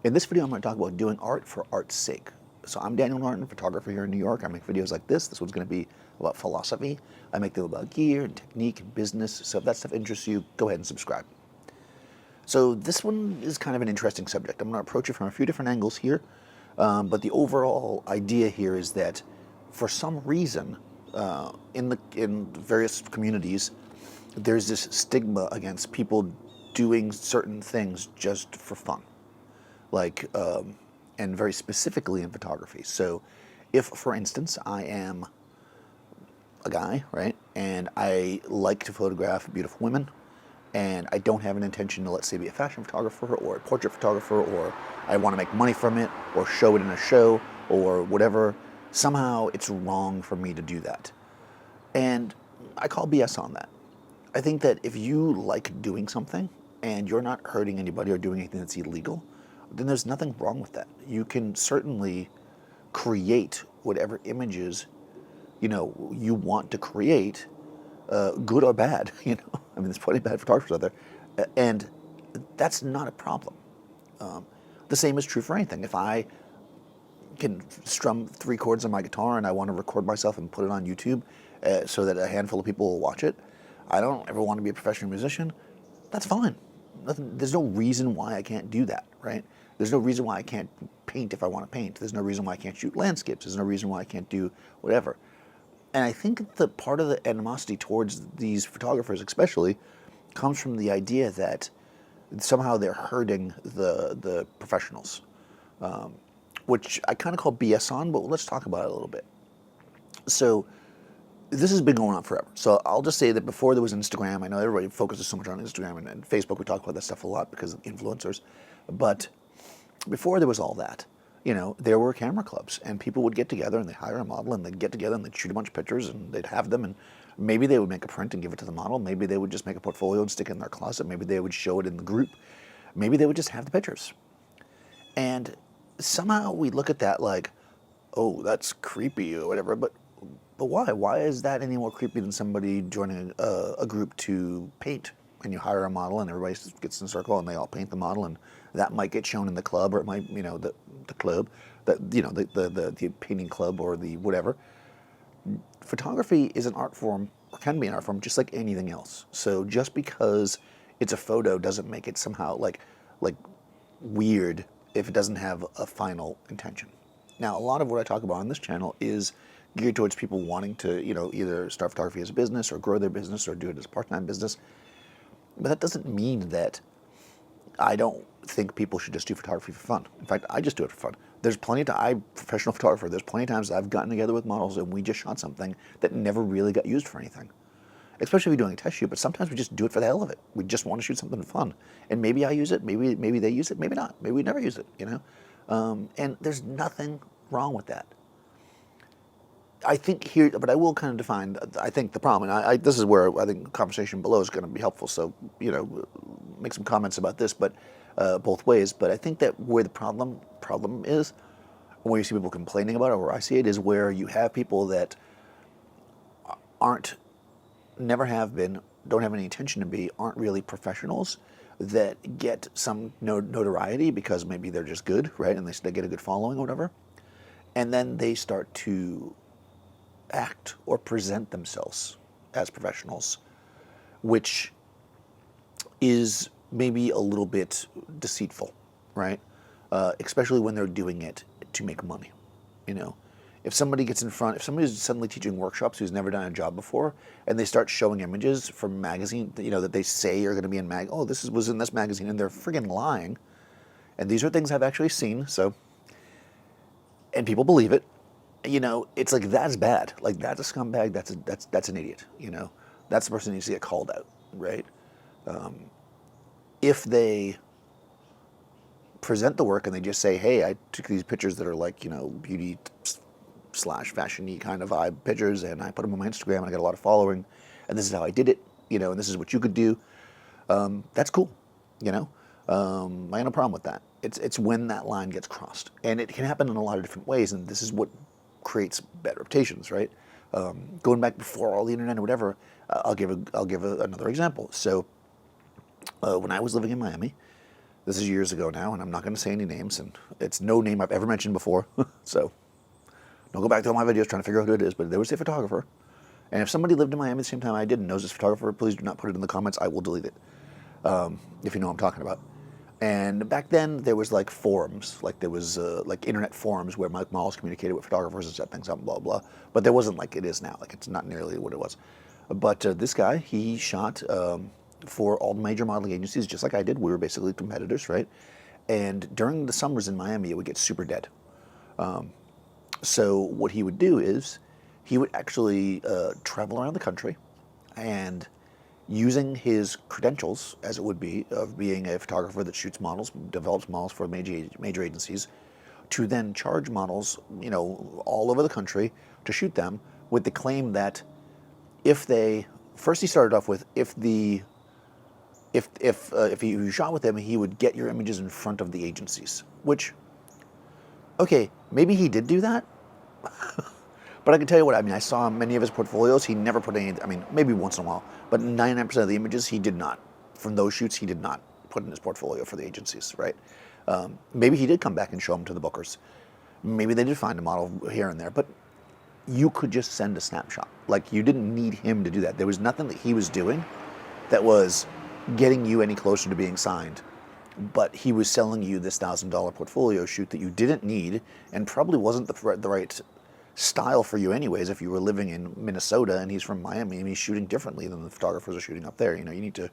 In this video, I'm going to talk about doing art for art's sake. So I'm Daniel Norton, photographer here in New York. I make videos like this. This one's going to be about philosophy. I make them about gear and technique and business. So if that stuff interests you, go ahead and subscribe. So this one is kind of an interesting subject. I'm going to approach it from a few different angles here. But the overall idea here is that for some reason, in various communities, there's this stigma against people doing certain things just for fun. And very specifically in photography. So if, for instance, I am a guy, right, and I like to photograph beautiful women, and I don't have an intention to, let's say, be a fashion photographer or a portrait photographer, or I want to make money from it, or show it in a show, or whatever, somehow it's wrong for me to do that. And I call BS on that. I think that if you like doing something, and you're not hurting anybody or doing anything that's illegal, then there's nothing wrong with that. You can certainly create whatever images, you want to create, good or bad. I mean, there's plenty of bad photographers out there, and that's not a problem. The same is true for anything. If I can strum 3 chords on my guitar and I want to record myself and put it on YouTube so that a handful of people will watch it, I don't ever want to be a professional musician. That's fine. There's no reason why I can't do that, right? There's no reason why I can't paint if I want to paint. There's no reason why I can't shoot landscapes. There's no reason why I can't do whatever. And I think that part of the animosity towards these photographers especially comes from the idea that somehow they're hurting the professionals, which I kind of call BS on, but let's talk about it a little bit. So this has been going on forever. So I'll just say that before there was Instagram, I know everybody focuses so much on Instagram and Facebook. We talk about that stuff a lot because of influencers. But before there was all that, there were camera clubs, and people would get together and they'd hire a model and they'd get together and they'd shoot a bunch of pictures and they'd have them, and maybe they would make a print and give it to the model. Maybe they would just make a portfolio and stick it in their closet. Maybe they would show it in the group. Maybe they would just have the pictures. And somehow we look at that like, oh, that's creepy or whatever, but why? Why is that any more creepy than somebody joining a group to paint? And you hire a model and everybody gets in a circle and they all paint the model, and that might get shown in the club, or it might, the club, the painting club or the whatever. Photography is an art form, or can be an art form, just like anything else. So just because it's a photo doesn't make it somehow like weird if it doesn't have a final intention. Now, a lot of what I talk about on this channel is geared towards people wanting to, either start photography as a business or grow their business or do it as a part-time business. But that doesn't mean that I don't think people should just do photography for fun. In fact, I just do it for fun. There's plenty of times, I'm a professional photographer, there's plenty of times I've gotten together with models and we just shot something that never really got used for anything. Especially if you're doing a test shoot, but sometimes we just do it for the hell of it. We just want to shoot something fun. And maybe I use it, maybe they use it, maybe not. Maybe we never use it, And there's nothing wrong with that. I think here, but I will kind of define, I think the problem, and this is where I think conversation below is going to be helpful, so, make some comments about this, but both ways. But I think that where the problem is, where you see people complaining about it, or where I see it, is where you have people that never have been, don't have any intention to be, aren't really professionals, that get some notoriety because maybe they're just good, right, and they get a good following or whatever, and then they start to act or present themselves as professionals, which is maybe a little bit deceitful, right? Especially when they're doing it to make money. If somebody gets in front, if somebody's suddenly teaching workshops who's never done a job before, and they start showing images from magazine, that they say are going to be in was in this magazine, and they're friggin' lying, and these are things I've actually seen, and people believe it. It's like, that's bad. Like, that's a scumbag. That's an idiot. That's the person who needs to get called out, right? If they present the work and they just say, "Hey, I took these pictures that are like, beauty / fashion-y kind of vibe pictures, and I put them on my Instagram, and I got a lot of following, and this is how I did it, and this is what you could do," that's cool. I have no problem with that. It's when that line gets crossed, and it can happen in a lot of different ways, and this is what creates bad reputations, right? Going back before all the internet or whatever, I'll give another example. So when I was living in Miami, This is years ago now, and I'm not going to say any names, and it's no name I've ever mentioned before. So don't go back to all my videos trying to figure out who it is, but there was a photographer. And if somebody lived in Miami at the same time I did and knows this photographer, please do not put it in the comments. I will delete it, if you know what I'm talking about. And back then, there was like forums, like there was like internet forums where models communicated with photographers and set things up, blah, blah. But there wasn't like it is now. Like it's not nearly what it was. But this guy, he shot for all the major modeling agencies, just like I did. We were basically competitors, right? And during the summers in Miami, it would get super dead. So what he would do is he would actually travel around the country and using his credentials, as it would be, of being a photographer that shoots models, develops models for major agencies, to then charge models, all over the country to shoot them with the claim that if they, first he started off with, if you shot with him, he would get your images in front of the agencies, which, okay, maybe he did do that. But I can tell you what, I saw many of his portfolios, he never put any, maybe once in a while, but 99% of the images he did not, from those shoots, he did not put in his portfolio for the agencies, right? Maybe he did come back and show them to the bookers. Maybe they did find a model here and there, but you could just send a snapshot. Like, you didn't need him to do that. There was nothing that he was doing that was getting you any closer to being signed, but he was selling you this $1,000 portfolio shoot that you didn't need and probably wasn't the right style for you anyways. If you were living in Minnesota and he's from Miami and he's shooting differently than the photographers are shooting up there, you need to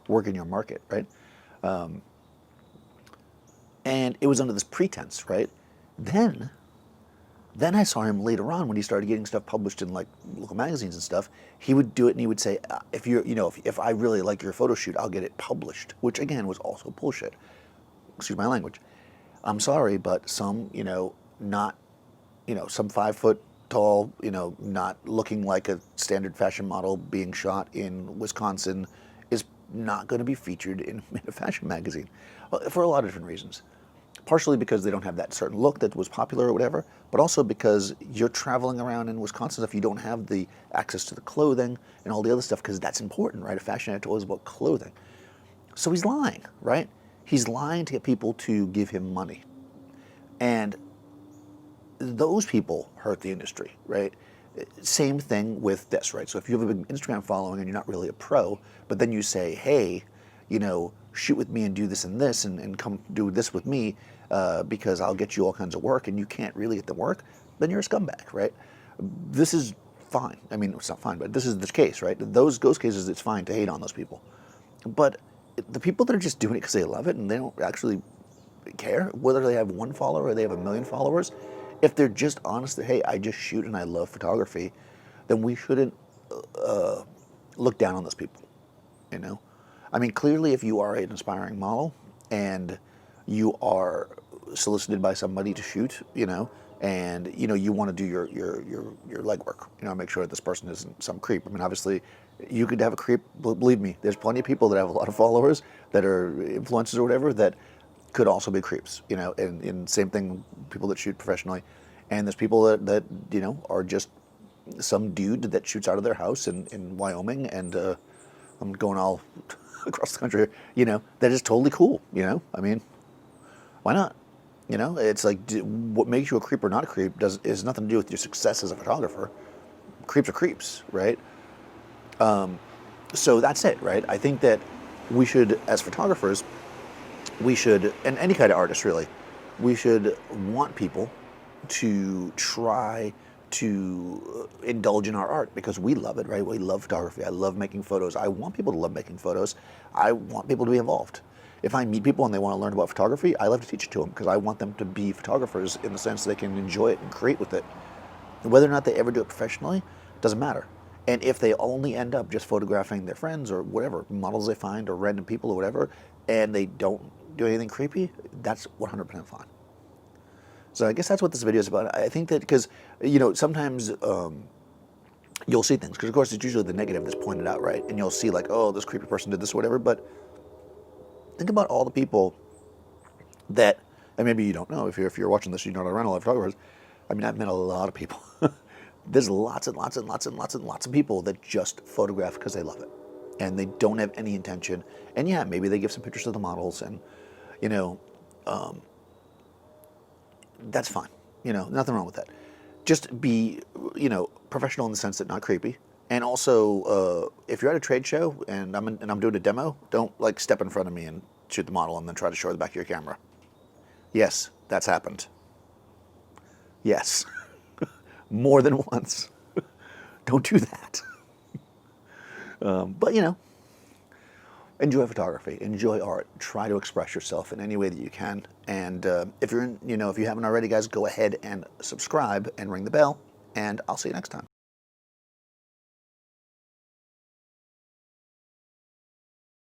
work in your market, right? And it was under this pretense, right? Then I saw him later on when he started getting stuff published in like local magazines and stuff. He would do it and he would say, if I really like your photo shoot, I'll get it published, which again was also bullshit. Excuse my language. I'm sorry, but some, some 5 foot tall, not looking like a standard fashion model being shot in Wisconsin is not going to be featured in a fashion magazine for a lot of different reasons. Partially because they don't have that certain look that was popular or whatever, but also because you're traveling around in Wisconsin if you don't have the access to the clothing and all the other stuff, because that's important, right? A fashion editor is about clothing. So he's lying, right? He's lying to get people to give him money. And those people hurt the industry, right? Same thing with this, right? So if you have a big Instagram following and you're not really a pro, but then you say, hey, shoot with me and do this and this and come do this with me because I'll get you all kinds of work and you can't really get the work, then you're a scumbag, right? This is fine. It's not fine, but this is the case, right? Those cases, it's fine to hate on those people. But the people that are just doing it because they love it and they don't actually care whether they have 1 follower or they have 1 million followers, if they're just honest that, hey, I just shoot and I love photography, then we shouldn't look down on those people, Clearly if you are an aspiring model and you are solicited by somebody to shoot, and, you want to do your legwork, make sure that this person isn't some creep. Obviously, you could have a creep, believe me, there's plenty of people that have a lot of followers that are influencers or whatever that could also be creeps, and same thing, people that shoot professionally. And there's people that are just some dude that shoots out of their house in Wyoming, and I'm going all across the country, that is totally cool, why not? It's like, what makes you a creep or not a creep is nothing to do with your success as a photographer. Creeps are creeps, right? So that's it, right? I think that we should, as photographers, and any kind of artist really, we should want people to try to indulge in our art because we love it, right? We love photography. I love making photos. I want people to love making photos. I want people to be involved. If I meet people and they want to learn about photography, I love to teach it to them because I want them to be photographers in the sense they can enjoy it and create with it. Whether or not they ever do it professionally, doesn't matter. And if they only end up just photographing their friends or whatever, models they find or random people or whatever, and they don't do anything creepy, that's 100% fine. So I guess that's what this video is about. I think that because, sometimes you'll see things, because of course it's usually the negative that's pointed out, right? And you'll see like, oh, this creepy person did this or whatever, but think about all the people that, and maybe you don't know, if you're watching this, you're not around a lot of photographers. I've met a lot of people. There's lots and lots and lots and lots and lots of people that just photograph because they love it. And they don't have any intention. And yeah, maybe they give some pictures of the models and, you know, that's fine. You know, nothing wrong with that. Just be, you know, professional in the sense that not creepy. And also, if you're at a trade show and I'm doing a demo, don't like step in front of me and shoot the model and then try to show the back of your camera. Yes, that's happened. Yes, more than once. Don't do that. But you know, enjoy photography, enjoy art, try to express yourself in any way that you can. And if you're in, you know, if you haven't already, guys, go ahead and subscribe and ring the bell. And I'll see you next time.